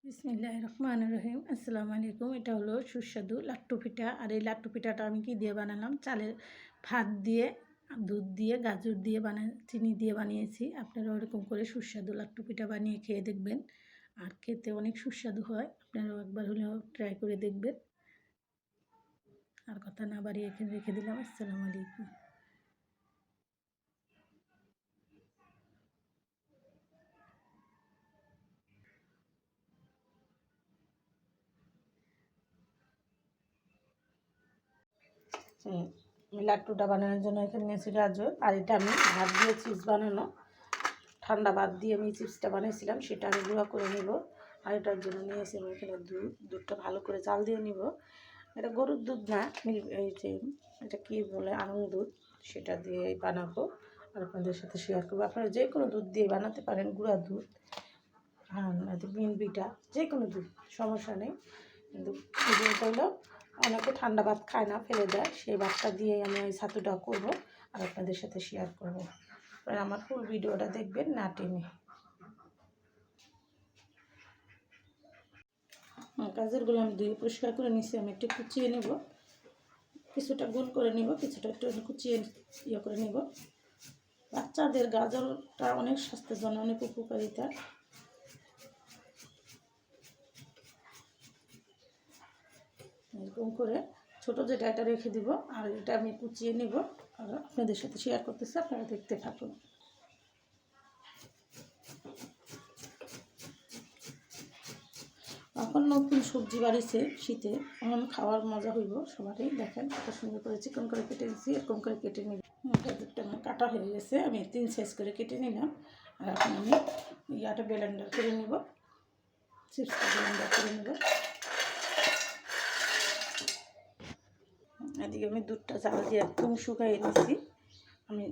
বিসমিল্লাহির রহমানির রহিম। আসসালামু আলাইকুম। এটা হলো সুস্বাদু লাট্টু পিঠা। আর এই লাট্টু পিঠাটা আমি কি দিয়ে বানালাম? চালের ভাত দিয়ে, দুধ দিয়ে, গাজর দিয়ে চিনি দিয়ে বানিয়েছি। আপনারা ওরকম করে সুস্বাদু লাট্টু পিঠা বানিয়ে খেয়ে দেখবেন। আর খেতে অনেক সুস্বাদু হয়। আপনারাও একবার হলেও ট্রাই করে দেখবেন। আর কথা না বাড়িয়ে এখানে রেখে দিলাম। আসসালামু আলাইকুম। লাট্টুটা বানানোর জন্য এখানে নিয়েছি গাজর। আর এটা আমি ভাত দিয়ে চিপস বানানো, ঠান্ডা ভাত দিয়ে আমি চিপসটা বানিয়েছিলাম, সেটা আমি গুঁড়া করে নিব। আর এটার জন্য নিয়েছি আমি এখানে দুধটা ভালো করে জাল দিয়ে নিব। এটা গরুর দুধ না, এই যে এটা কী বলে, আড়ং দুধ, সেটা দিয়ে বানাবো। আর আপনাদের সাথে শেয়ার করবো। আপনারা যে কোনো দুধ দিয়ে বানাতে পারেন, গুঁড়া দুধ, বিন বিটা, যে কোনো দুধ, সমস্যা নেই। কিন্তু এটা হলো অনেকে ঠান্ডা ভাত খায় না, ফেলে দেয়, সেই ভাতটা দিয়ে আমি ওই ছাতুটা করবো আর আপনাদের সাথে শেয়ার করবো। আমার ফুল ভিডিওটা দেখবেন না টেনে। গাজরগুলো আমি ধুয়ে পরিষ্কার করে নিচ্ছি। আমি একটু কুচিয়ে নেব, কিছুটা গোল করে নিব, কিছুটা একটু কুচিয়ে করে নেব। বাচ্চাদের গাজরটা অনেক স্বাস্থ্যের জন্য অনেক উপকারিতা। এরকম করে ছোটো যেটা এটা রেখে দিব, আর এটা আমি কুচিয়ে নেব আর আপনাদের সাথে শেয়ার করতেছি, আপনারা দেখতে থাকুন। এখন নতুন সবজি বাড়িছে শীতে, এখন খাওয়ার মজা হইব সবারই। দেখেন কত সুন্দর করে চিকন করে কেটে দিচ্ছি, এরকম করে কেটে নিব। গাজরটা আমার কাটা হয়ে গেছে, আমি 3 সাইজ করে কেটে নিলাম। আর এখন আমি ইয়াটা ব্লেন্ডার করে নিব, চিপসটা ব্লেন্ডার করে নেব। এদিকে আমি দুধটা চাল দিয়ে একদম শুকাই নিচ্ছি। আমি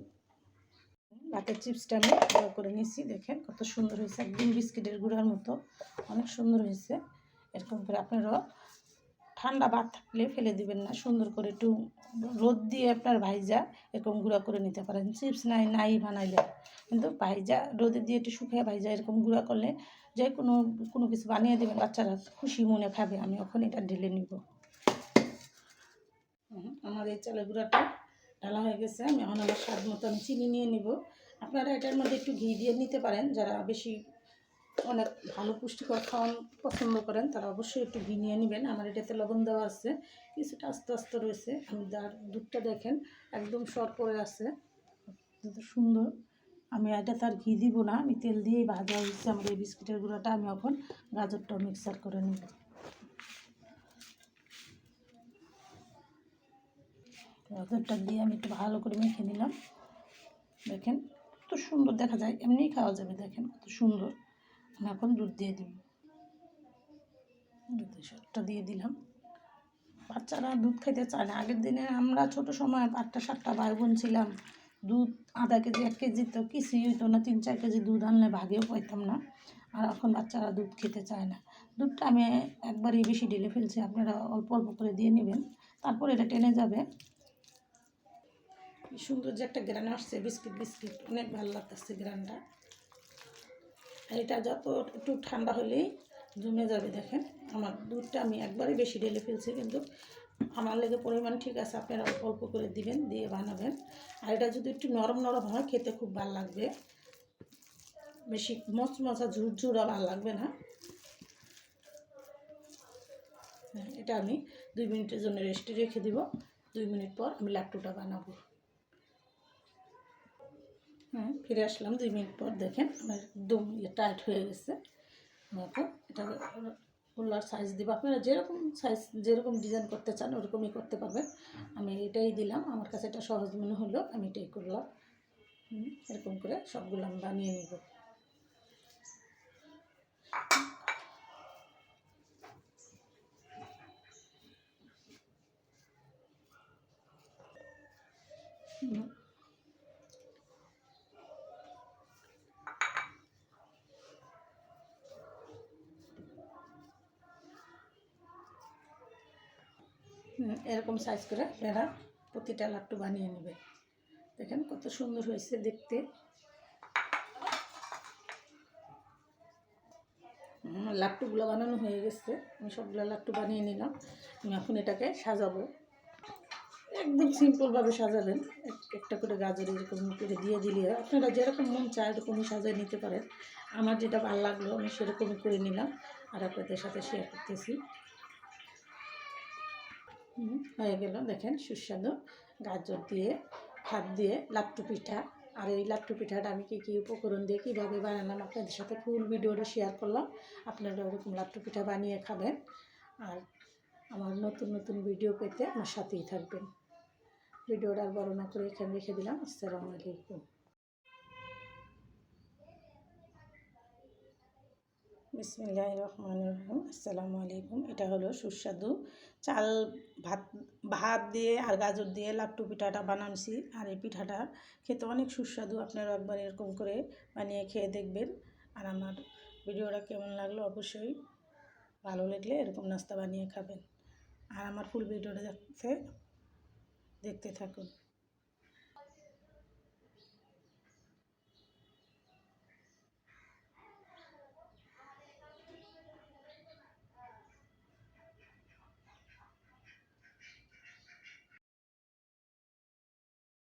ভাতের চিপসটা আমি গুঁড়ো করে নিচ্ছি। দেখেন কত সুন্দর হয়েছে, একদম বিস্কিটের গুঁড়ার মতো, অনেক সুন্দর হয়েছে। এরকম করে আপনারাও ঠান্ডা ভাত থাকলে ফেলে দিবেন না, সুন্দর করে একটু রোদ দিয়ে আপনার ভাইজা এরকম গুঁড়া করে নিতে পারেন। চিপস নাই বানাইলে কিন্তু ভাইজা রোদে দিয়ে একটু শুকিয়ে ভাইজা এরকম গুঁড়া করলে যে কোনো কিছু বানিয়ে দেবেন, বাচ্চারা খুশি মনে খাবে। আমি এখন এটা ঢেলে নিব। আমার এই চালের গুঁড়াটা ঢালা হয়ে গেছে। আমি এখন আমার স্বাদ মতো আমি চিনি নিয়ে নিব। আপনারা এটার মধ্যে একটু ঘি দিয়ে নিতে পারেন, যারা বেশি অনেক ভালো পুষ্টিকর খাওয়ান পছন্দ করেন তারা অবশ্যই একটু ঘি নিয়ে নেবেন। আমার এটাতে লবণ দেওয়া আছে, কিছুটা আস্তে আস্তে রয়েছে। আমি দুধটা দেখেন একদম শর্ট করে আছে, কত সুন্দর। আমি এটা তার ঘি দিব না, আমি তেল দিয়েই ভাজা হয়েছে আমার এই বিস্কিটের গুঁড়াটা। আমি এখন গাজরটাও মিক্সার করে নেব। গাজরটা দিয়ে আমি একটু ভালো করে মেখে নিলাম। দেখেন কত সুন্দর দেখা যায়, এমনিই খাওয়া যাবে। দেখেন কত সুন্দর। আমি এখন দুধ দিয়ে দিব, দুধের সরটা দিয়ে দিলাম। বাচ্চারা দুধ খেতে চায় না। আগের দিনে আমরা ছোটো সময় 5টা-7টা ভাই বোন ছিলাম, দুধ আধা কেজি 1 কেজি তো কিছুই হইতো না, 3-4 কেজি দুধ আনলে ভাগেও পাইতাম না। আর এখন বাচ্চারা দুধ খেতে চায় না। দুধটা আমি একবারই বেশি ঢেলে ফেলছি, আপনারা অল্প অল্প করে দিয়ে নেবেন, তারপর এটা টেনে যাবে। কি সুন্দর যে একটা গ্রান আসছে, বিস্কিট অনেক ভালো লাগতেছে গ্রানটা। এটা যত একটু ঠান্ডা হলেই জমে যাবে। দেখেন আমার দুধটা আমি একবারে বেশি ঢেলে ফেলছি, কিন্তু আমার লেগে পরিমাণ ঠিক আছে। আপনারা অল্প অল্প করে দিবেন, দিয়ে বানাবেন। আর এটা যদি একটু নরম নরম হয় খেতে খুব ভালো লাগবে, বেশি মচমচা ঝুরঝুরা ভালো লাগবে না। এটা আমি 2 মিনিটের জন্য রেস্টে রেখে দিব। 2 মিনিট পর আমি লাড্ডুটা বানাবো। ফিরে আসলাম 2 মিনিট পর। দেখেন আমার একদম টাইট হয়ে গেছে। এখন এটা গোলার সাইজ দিব, আপনারা যেরকম ডিজাইন করতে চান ওরকমই করতে পারবেন। আমি এটাই দিলাম, আমার কাছে এটা সহজ মনে হলো, আমি এটাই করলাম। এরকম করে সবগুলো আমি বানিয়ে নেব। এরকম সাইজ করে আপনারা প্রতিটা লাড্ডু বানিয়ে নেবেন। দেখেন কত সুন্দর হয়েছে দেখতে। লাড্ডুগুলো বানানো হয়ে গেছে, আমি সবগুলো লাড্ডু বানিয়ে নিলাম। আমি এখন এটাকে সাজাবো, একদম সিম্পলভাবে সাজাবেন। একটা করে গাজর এরকম করে দিয়ে দিলে আপনারা যেরকম মন চায় এরকমই সাজিয়ে নিতে পারেন। আমার যেটা ভালো লাগলো আমি সেরকমই করে নিলাম আর আপনাদের সাথে শেয়ার করতেছি। হয়ে গেল, দেখেন সুস্বাদু গাজর দিয়ে ভাত দিয়ে লাট্টু পিঠা। আর এই লাট্টু পিঠাটা আমি কী উপকরণ দিয়ে কীভাবে বানালাম আপনাদের সাথে ফুল ভিডিওটা শেয়ার করলাম। আপনারা ওরকম লাট্টু পিঠা বানিয়ে খাবেন আর আমার নতুন নতুন ভিডিও পেতে আমার সাথেই থাকবেন। ভিডিওটা আর বড় না করে এখানে রেখে দিলাম। আসসালামু আলাইকুম। বিসমিল্লাহির রহমানির রহিম। আসসালামু আলাইকুম। এটা হলো সুস্বাদু চাল ভাত ভাত দিয়ে আর গাজর দিয়ে লাট্টু পিঠাটা বানাচ্ছি। আর এই পিঠাটা খেতে অনেক সুস্বাদু, আপনারা একবার এরকম করে বানিয়ে খেয়ে দেখবেন। আর আমার ভিডিওটা কেমন লাগলো অবশ্যই ভালো লাগলে এরকম নাস্তা বানিয়ে খাবেন। আর আমার ফুল ভিডিওটা দেখতে থাকুন।